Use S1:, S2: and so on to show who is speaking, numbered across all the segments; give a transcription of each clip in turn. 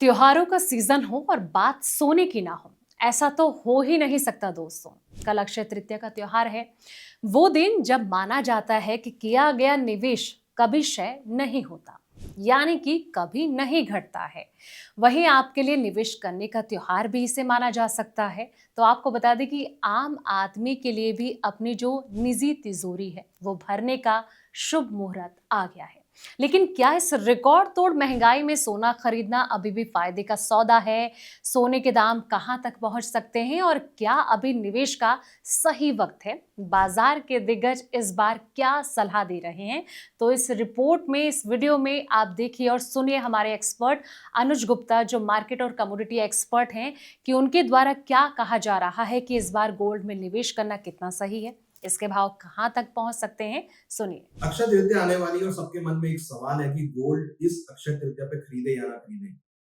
S1: त्योहारों का सीजन हो और बात सोने की ना हो, ऐसा तो हो ही नहीं सकता दोस्तों। कल अक्षय तृतीया का त्योहार है। वो दिन जब माना जाता है कि किया गया निवेश कभी क्षय नहीं होता, यानी कि कभी नहीं घटता है। वहीं आपके लिए निवेश करने का त्योहार भी इसे माना जा सकता है। तो आपको बता दें कि आम आदमी के लिए भी अपनी जो निजी तिजोरी है वो भरने का शुभ मुहूर्त आ गया है। लेकिन क्या इस रिकॉर्ड तोड़ महंगाई में सोना खरीदना अभी भी फायदे का सौदा है? सोने के दाम कहां तक पहुंच सकते हैं और क्या अभी निवेश का सही वक्त है? बाजार के दिग्गज इस बार क्या सलाह दे रहे हैं? तो इस रिपोर्ट में, इस वीडियो में आप देखिए और सुनिए हमारे एक्सपर्ट अनुज गुप्ता, जो मार्केट और कमोडिटी एक्सपर्ट हैं, कि उनके द्वारा क्या कहा जा रहा है कि इस बार गोल्ड में निवेश करना कितना सही है, इसके भाव कहां तक पहुंच सकते हैं। सुनिए।
S2: अक्षय तृतीया आने वाली है और सबके मन में एक सवाल है कि गोल्ड इस अक्षय तृतीया पे खरीदे या ना खरीदे।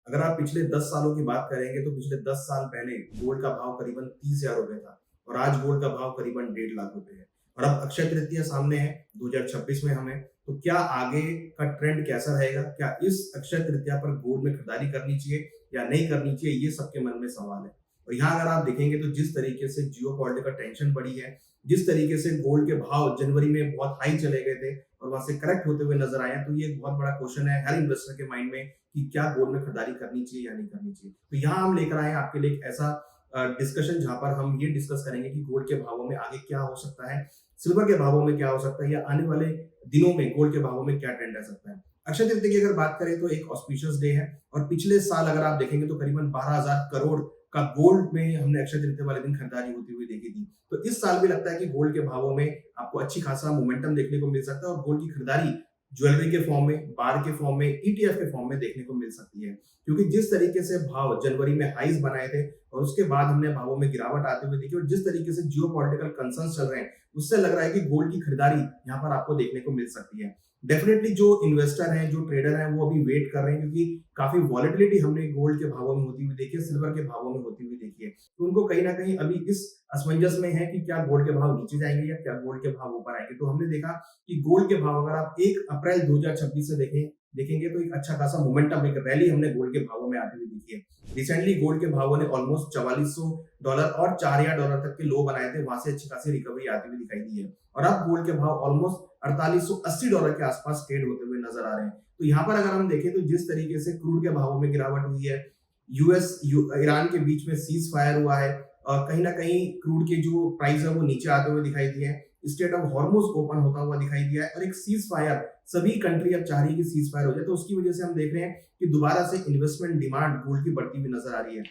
S2: अगर आप पिछले 10 सालों की बात करेंगे तो पिछले 10 साल पहले गोल्ड का भाव करीबन 30,000 रुपए था और आज गोल्ड का भाव करीबन 1.5 लाख रुपए है। और अब अक्षय तृतीया सामने है 2026 में हमें, तो क्या आगे का ट्रेंड कैसा रहेगा? क्या इस अक्षय तृतीया पर गोल्ड में खरीदारी करनी चाहिए या नहीं करनी चाहिए? ये सबके मन में सवाल है। और यहाँ अगर आप देखेंगे तो जिस तरीके से जियो पॉलिटिकल टेंशन बढ़ी है, जिस तरीके से गोल्ड के भाव जनवरी में बहुत हाई चले गए थे और वहां से करेक्ट होते हुए नजर आए हैं, तो ये एक बहुत बड़ा क्वेश्चन है हर इन्वेस्टर के माइंड में कि क्या गोल्ड में खरीदारी करनी चाहिए या नहीं करनी चाहिए। तो यहाँ हम लेकर आए हैं आपके लिए एक ऐसा डिस्कशन जहां पर हम ये डिस्कस करेंगे कि गोल्ड के भावों में आगे क्या हो सकता है, सिल्वर के भावों में क्या हो सकता है, या आने वाले दिनों में गोल्ड के भावों में क्या ट्रेंड रह सकता है। अक्षय तृतीया की अगर बात करें तो एक ऑस्पिशियस डे है और पिछले साल अगर आप देखेंगे तो करीबन 12,000 करोड़ का गोल्ड में हमने अक्षय तृतीया वाले दिन खरीदारी होती हुई देखी थी। तो इस साल भी लगता है कि गोल्ड के भावों में आपको अच्छी खासा मोमेंटम देखने को मिल सकता है और गोल्ड की खरीदारी ज्वेलरी के फॉर्म में, बार के फॉर्म में, ईटीएफ के फॉर्म में देखने को मिल सकती है। क्योंकि जिस तरीके से भाव जनवरी में हाईज बनाए थे और उसके बाद हमने भावों में गिरावट आते हुए देखी और जिस तरीके से जियो पॉलिटिकल कंसर्न चल रहे हैं, उससे लग रहा है कि गोल्ड की खरीदारी यहाँ पर आपको देखने को मिल सकती है। डेफिनेटली जो इन्वेस्टर हैं, जो ट्रेडर हैं, वो अभी वेट कर रहे हैं क्योंकि काफी वॉलेटिलिटी हमने गोल्ड के भावों में होती हुई देखी है, सिल्वर के भावों में होती हुई देखी है। तो उनको कहीं ना कहीं अभी इस असमंजस में है कि क्या गोल्ड के भाव नीचे जाएंगे या क्या गोल्ड के भाव ऊपर आएंगे। तो हमने देखा कि गोल्ड के भाव अगर आप 1 अप्रैल 2026 से देखेंगे तो एक अच्छा खासा मोमेंटम, एक रैली हमने गोल्ड के भावों में आती हुई दिखी है। रिसेंटली गोल्ड के भावों ने ऑलमोस्ट $4400 और $4000 तक के लो बनाए थे, वहां से अच्छी खासी रिकवरी आती हुई दिखाई दी है और अब गोल्ड के भाव ऑलमोस्ट $4880 के आसपास ट्रेड होते हुए नजर आ रहे हैं। तो यहाँ पर अगर हम देखें तो जिस तरीके से क्रूड के भावों में गिरावट हुई है, यूएस ईरान के बीच में सीज फायर हुआ है और कहीं ना कहीं क्रूड के जो प्राइस है वो नीचे आते हुए दिखाई दिए हैं, स्टेट ऑफ हॉर्मुज ओपन होता हुआ दिखाई दिया है और एक सीज फायर, सभी कंट्री अब चाह रही है कि सीज फायर हो जाए। तो उसकी वजह से हम देख रहे हैं कि दोबारा से इन्वेस्टमेंट डिमांड गोल्ड की बढ़ती हुई नजर आ रही है।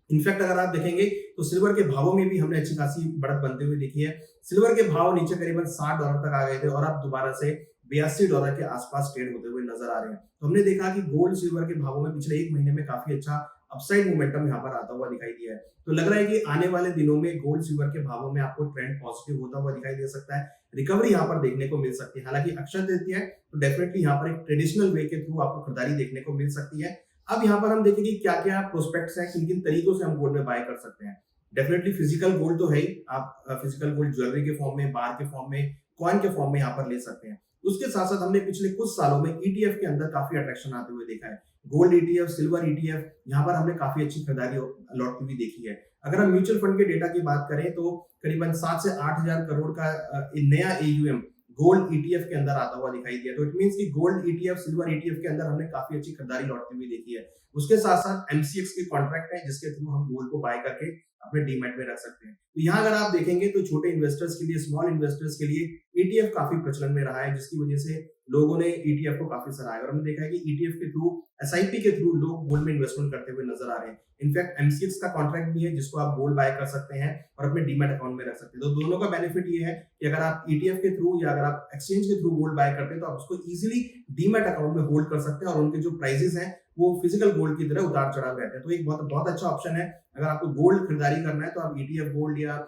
S2: इनफैक्ट अगर आप देखेंगे तो सिल्वर के भावों में भी हमने अच्छी खासी बढ़त बनते हुए देखी है। सिल्वर के भाव नीचे करीबन $60 तक आ गए थे और अब दोबारा से $82 के आसपास ट्रेड होते हुए नजर आ रहे हैं। तो हमने देखा कि गोल्ड सिल्वर के भावों में पिछले 1 महीने में काफी अच्छा अपसाइड मोमेंटम यहाँ पर आता हुआ दिखाई दिया है। तो लग रहा है कि आने वाले दिनों में गोल्ड सिल्वर के भावों में आपको ट्रेंड पॉजिटिव होता हुआ दिखाई दे सकता है, रिकवरी यहाँ पर देखने को मिल सकती है। हालांकि अक्षय तृतीया है तो डेफिनेटली यहाँ पर एक ट्रेडिशनल वे के थ्रू आपको खरीदारी देखने को मिल सकती है। अब यहाँ पर हम देखेंगे क्या क्या प्रोस्पेक्ट्स हैं, किन किन तरीकों से हम गोल्ड में बाय कर सकते हैं। डेफिनेटली फिजिकल गोल्ड तो है ही, आप फिजिकल गोल्ड ज्वेलरी के फॉर्म में, बार के फॉर्म में, कॉइन के फॉर्म में यहाँ पर ले सकते हैं। उसके साथ साथ हमने पिछले कुछ सालों में ईटीएफ के अंदर काफी अट्रैक्शन आते हुए देखा है। गोल्ड ईटीएफ, सिल्वर ईटीएफ, यहाँ पर हमने काफी अच्छी खरीदारी लौटती हुई देखी है। अगर हम म्यूचुअल फंड के डेटा की बात करें तो करीबन 7 से 8 हजार करोड़ का नया एयूएम गोल्ड ईटीएफ के अंदर आता हुआ दिखाई दिया। तो इट मींस कि गोल्ड ईटीएफ, सिल्वर ईटीएफ के अंदर हमने काफी अच्छी खरीदारी लौटती हुई देखी है। उसके साथ साथ एमसीएक्स के कॉन्ट्रैक्ट है जिसके थ्रू हम गोल्ड को बाय करके अपने डीमैट में रख सकते हैं। तो यहाँ अगर आप देखेंगे तो छोटे इन्वेस्टर्स के लिए, स्मॉल इन्वेस्टर्स के लिए ईटीएफ काफी प्रचलन में रहा है, जिसकी वजह से लोगों ने ईटीएफ को काफी सराहा और हमने देखा है कि ईटीएफ के थ्रू, एसआईपी के थ्रू लोग गोल्ड में इन्वेस्टमेंट करते हुए नजर आ रहे हैं। इनफैक्ट एमसीएक्स का कॉन्ट्रैक्ट भी है जिसको आप गोल्ड बाय कर सकते हैं और अपने डीमैट अकाउंट में रख सकते हैं। तो दोनों का बेनिफिट ये है कि अगर आप ईटीएफ के थ्रू या अगर आप एक्सचेंज के थ्रू गोल्ड बाय करते हैं तो आप उसको इजीली डीमैट अकाउंट में होल्ड कर सकते हैं और उनके जो प्राइसेस हैं वो फिजिकल गोल्ड की तरह उतार चढ़ाव रहते हैं। तो एक बहुत बहुत अच्छा ऑप्शन है। अगर आपको गोल्ड खरीदारी करना है तो आप ईटीएफ गोल्ड या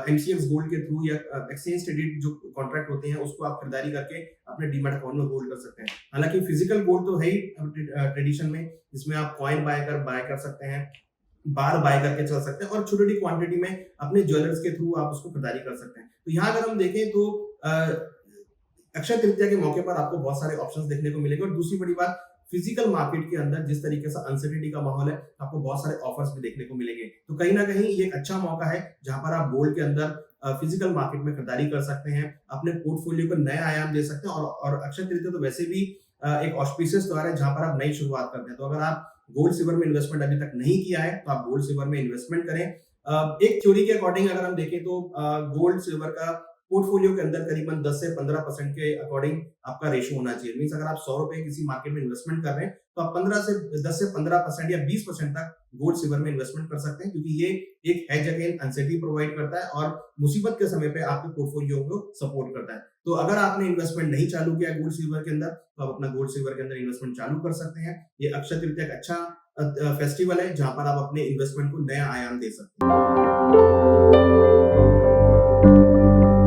S2: एमसीएक्स गोल्ड के थ्रू या एक्सचेंज ट्रेडेड जो कॉन्ट्रैक्ट होते हैं उसको आप खरीदारी करके अपने डीमैट अकाउंट में होल्ड कर सकते हैं। हालांकि फिजिकल गोल्ड तो है ही ट्रेडिशन में, जिसमें आप कॉइन बाय कर सकते हैं, बार बाय करके चल सकते हैं और छोटी छोटी क्वांटिटी में अपने ज्वेलर्स के थ्रू आप उसको खरीदारी कर सकते हैं। तो यहाँ अगर हम देखें तो अक्षय तृतीया के मौके पर आपको बहुत सारे ऑप्शंस देखने को मिलेंगे और दूसरी बड़ी बात, फिजिकल मार्केट के अंदर जिस तरीके से अनसर्टेनिटी का माहौल है, आपको बहुत सारे ऑफर्स भी देखने को मिलेंगे। तो कहीं ना कहीं ये एक अच्छा मौका है जहां पर आप गोल्ड के अंदर फिजिकल मार्केट में खरीदारी कर सकते हैं, अपने पोर्टफोलियो को नया आयाम दे सकते हैं। और अक्षय तृतीया तो वैसे भी एक ऑस्पिशियस त्योहार है जहां पर आप नई शुरुआत करते हैं। तो अगर आप गोल्ड सिल्वर में इन्वेस्टमेंट अभी तक नहीं किया है तो आप गोल्ड सिल्वर में इन्वेस्टमेंट करें। एक थ्योरी के अकॉर्डिंग अगर हम देखें तो गोल्ड सिल्वर का पोर्टफोलियो के अंदर करीबन 10 से 15% के अकॉर्डिंग आपका रेशो होना चाहिए। मींस अगर आप 100 रुपए किसी मार्केट में इन्वेस्टमेंट कर रहे हैं तो आप 10 से 15% या 20% तक गोल्ड सिल्वर में इन्वेस्टमेंट कर सकते हैं, क्योंकि ये एक हेज अगेंस्ट अनसर्टेनिटी प्रोवाइड करता है और मुसीबत के समय पे आपके पोर्टफोलियो को सपोर्ट करता है। तो अगर आपने इन्वेस्टमेंट नहीं चालू किया गोल्ड सिल्वर के अंदर तो आप अपना गोल्ड सिल्वर के अंदर इन्वेस्टमेंट चालू कर सकते हैं। ये अक्षय तृतीया एक अच्छा फेस्टिवल है जहां पर आप अपने इन्वेस्टमेंट को नया आयाम दे सकते हैं।